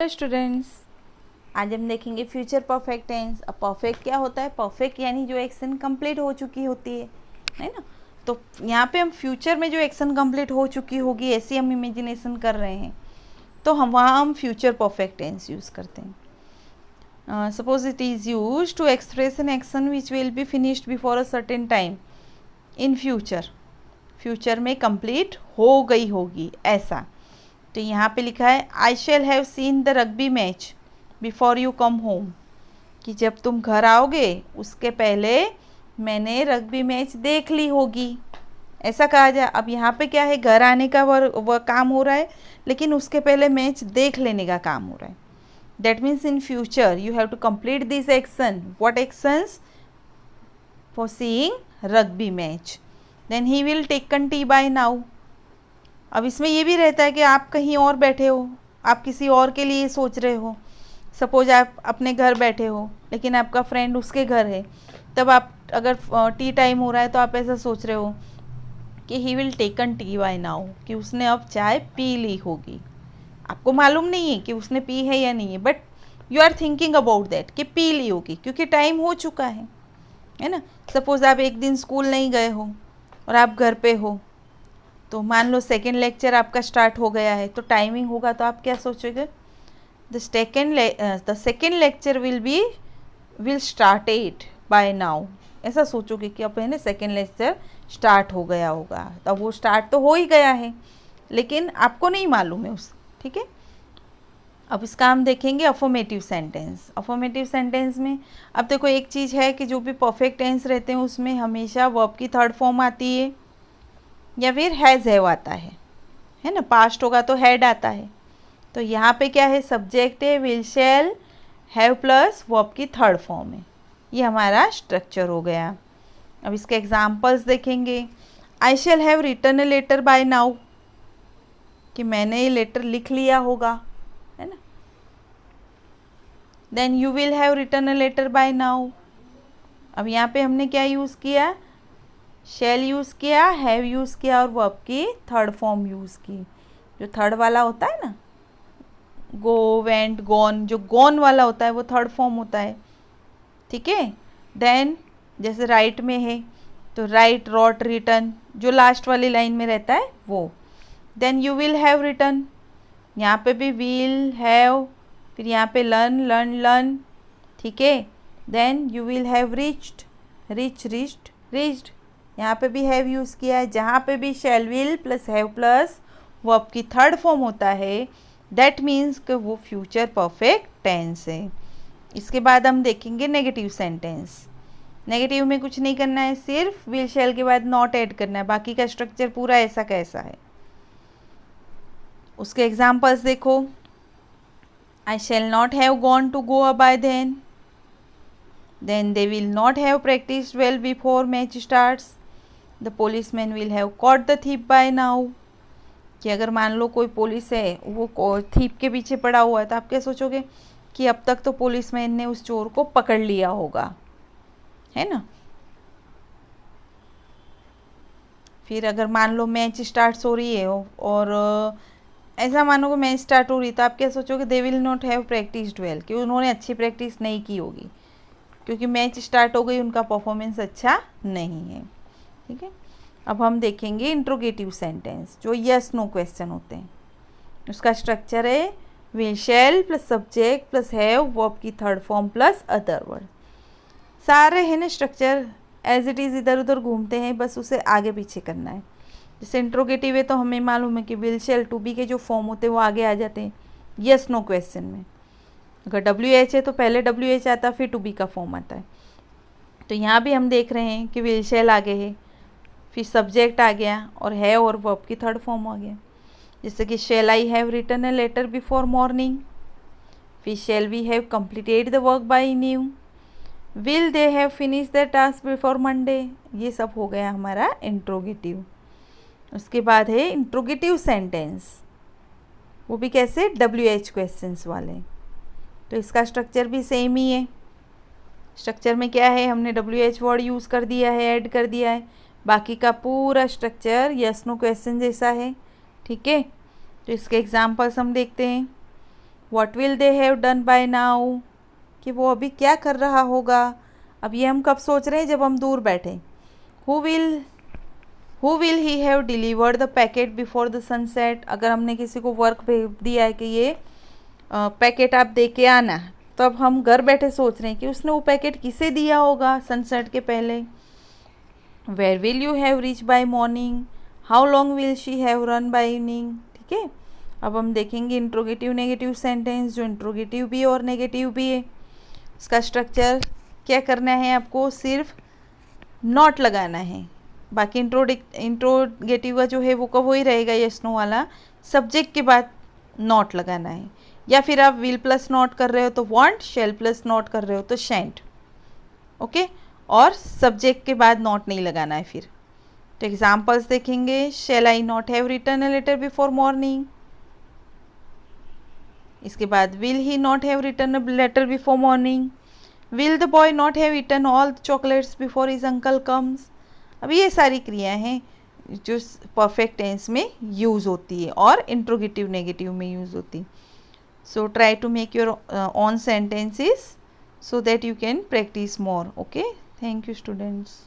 Hello students, आज हम देखेंगे फ्यूचर परफेक्ट टेंस। अब परफेक्ट क्या होता है? परफेक्ट यानी जो एक्शन कंप्लीट हो चुकी होती है ना। तो यहाँ पे हम फ्यूचर में जो एक्शन कंप्लीट हो चुकी होगी ऐसी हम इमेजिनेशन कर रहे हैं, तो हम फ्यूचर परफेक्ट टेंस यूज़ करते हैं। Suppose it is use to express an action which will be finished before a certain time in future. Future में कंप्लीट हो गई होगी ऐसा। तो यहाँ पे लिखा है I shall have seen the rugby match before you come home, कि जब तुम घर आओगे उसके पहले मैंने रग्बी मैच देख ली होगी, ऐसा कहा जाए। अब यहाँ पे क्या है, घर आने का वह काम हो रहा है, लेकिन उसके पहले मैच देख लेने का काम हो रहा है। That means in future you have to complete this action. What actions? For seeing rugby match. Then he will taken tea by now. अब इसमें ये भी रहता है कि आप कहीं और बैठे हो, आप किसी और के लिए सोच रहे हो। सपोज आप अपने घर बैठे हो लेकिन आपका फ्रेंड उसके घर है, तब आप अगर टी टाइम हो रहा है तो आप ऐसा सोच रहे हो कि he will taken tea by now, कि उसने अब चाय पी ली होगी। आपको मालूम नहीं है कि उसने पी है या नहीं है, but you are thinking about that कि पी ली होगी क्योंकि टाइम हो चुका है ना। सपोज आप एक दिन स्कूल नहीं गए हो और आप घर पे हो, तो मान लो सेकेंड लेक्चर आपका स्टार्ट हो गया है, तो टाइमिंग होगा तो आप क्या सोचोगे? The second lecture will start at by now, ऐसा सोचोगे कि अब है ना सेकेंड लेक्चर स्टार्ट हो गया होगा। तो वो स्टार्ट तो हो ही गया है लेकिन आपको नहीं मालूम है उस, ठीक है। अब इसका हम देखेंगे अफर्मेटिव सेंटेंस। अफर्मेटिव सेंटेंस में अब देखो एक चीज़ है कि जो भी परफेक्ट टेंस रहते हैं उसमें हमेशा वर्ब की थर्ड फॉर्म आती है या फिर हैज़ हैव आता है ना। पास्ट होगा तो हैड आता है। तो यहाँ पे क्या है, सब्जेक्ट है, will shall have plus verb की थर्ड फॉर्म है। ये हमारा स्ट्रक्चर हो गया। अब इसके एग्जांपल्स देखेंगे। I shall have written a letter by now, कि मैंने ये लेटर लिख लिया होगा, है ना। Then you will have written a letter by now. अब यहाँ पे हमने क्या यूज़ किया? शैल यूज़ किया, हैव यूज़ किया और वर्ब की थर्ड फॉर्म यूज़ की। जो थर्ड वाला होता है ना, गो, वेंट, गॉन, जो गॉन वाला होता है वो थर्ड फॉर्म होता है, ठीक है। देन जैसे राइट में है तो राइट, रॉट, रिटन, जो लास्ट वाली लाइन में रहता है वो। Then you will have written, यहाँ पे भी विल हैव, फिर यहाँ पे लर्न, लर्न, ठीक है। Then you will have reached, reached, यहाँ पे भी हैव यूज़ किया है। जहाँ पे भी shall, will plus have plus verb की थर्ड फॉर्म होता है, दैट मीन्स कि वो फ्यूचर परफेक्ट टेंस है। इसके बाद हम देखेंगे नेगेटिव सेंटेंस। नेगेटिव में कुछ नहीं करना है, सिर्फ विल शैल के बाद नॉट ऐड करना है, बाकी का स्ट्रक्चर पूरा ऐसा कैसा है। उसके एग्जाम्पल्स देखो। I shall not have gone to Goa by then they will not have practiced well before match starts. The policeman will have caught the thief by now. कि अगर मान लो कोई पुलिस है वो थीप के पीछे पड़ा हुआ है, तो आप क्या सोचोगे कि अब तक तो पुलिसमैन ने उस चोर को पकड़ लिया होगा, है ना। फिर अगर मान लो मैच स्टार्ट हो रही है और ऐसा मानो कि मैच स्टार्ट हो रही है, तो आप क्या सोचोगे? They will not have practised well, कि उन्होंने अच्छी प्रैक्टिस नहीं की होगी क्योंकि मैच स्टार्ट हो गई, उनका परफॉर्मेंस अच्छा नहीं है, ठीक है। अब हम देखेंगे इंट्रोगेटिव सेंटेंस, जो यस नो क्वेश्चन होते हैं। उसका स्ट्रक्चर है will shall plus subject plus have verb की third form plus other word. सारे है ना स्ट्रक्चर एज इट इज़ इधर उधर घूमते हैं, बस उसे आगे पीछे करना है। जैसे इंट्रोगेटिव है तो हमें मालूम है कि विल शैल टू बी के जो फॉर्म होते हैं वो आगे आ जाते हैं यस नो क्वेश्चन में। अगर डब्ल्यू एच है तो पहले डब्ल्यू एच आता है फिर टू बी का फॉर्म आता है। तो यहाँ भी हम देख रहे हैं कि विल शैल आगे है, फिर सब्जेक्ट आ गया और है और वर्ब की थर्ड फॉर्म आ गया। जैसे कि shall I have written a letter before morning, फिर shall we have completed the work by now, will they have finish the task before Monday. ये सब हो गया हमारा इंट्रोगेटिव। उसके बाद है इंट्रोगेटिव सेंटेंस, वो भी कैसे? डब्ल्यू एच क्वेश्चंस वाले। तो इसका स्ट्रक्चर भी सेम ही है। स्ट्रक्चर में क्या है, हमने डब्ल्यू एच वर्ड यूज़ कर दिया है, ऐड कर दिया है, बाकी का पूरा स्ट्रक्चर यस नो क्वेश्चन जैसा है, ठीक है। तो इसके एग्जांपल्स हम देखते हैं। What will they have done by now, कि वो अभी क्या कर रहा होगा। अब ये हम कब सोच रहे हैं, जब हम दूर बैठे। Who will he have delivered the packet before the sunset, अगर हमने किसी को वर्क भेज दिया है कि ये पैकेट आप दे के आना, तो अब हम घर बैठे सोच रहे हैं कि उसने वो पैकेट किसे दिया होगा सनसेट के पहले। Where will you have reach by morning, how long will she have run by evening. ठीक है, अब हम देखेंगे इंट्रोगेटिव नेगेटिव सेंटेंस, जो इंट्रोगेटिव भी है और नेगेटिव भी है। इसका स्ट्रक्चर क्या करना है आपको, सिर्फ नॉट लगाना है, बाकी इंट्रोगेटिव का जो है वो कब वही रहेगा, यस नो वाला, सब्जेक्ट के बाद नॉट लगाना है। या फिर आप विल प्लस नॉट कर रहे हो तो वांट, शेल प्लस नॉट कर रहे हो तो शेंट। ओके, और सब्जेक्ट के बाद नॉट नहीं लगाना है फिर। तो एग्जाम्पल्स देखेंगे, shall I not have written a letter before morning, इसके बाद will he not have written a letter before morning, will the boy not have eaten all chocolates before his uncle comes. अब ये सारी क्रियाएं हैं जो perfect tense में use होती है और इंट्रोगेटिव नेगेटिव में यूज़ होती है। So try to make your own sentences so that you can practice more. Okay, thank you students.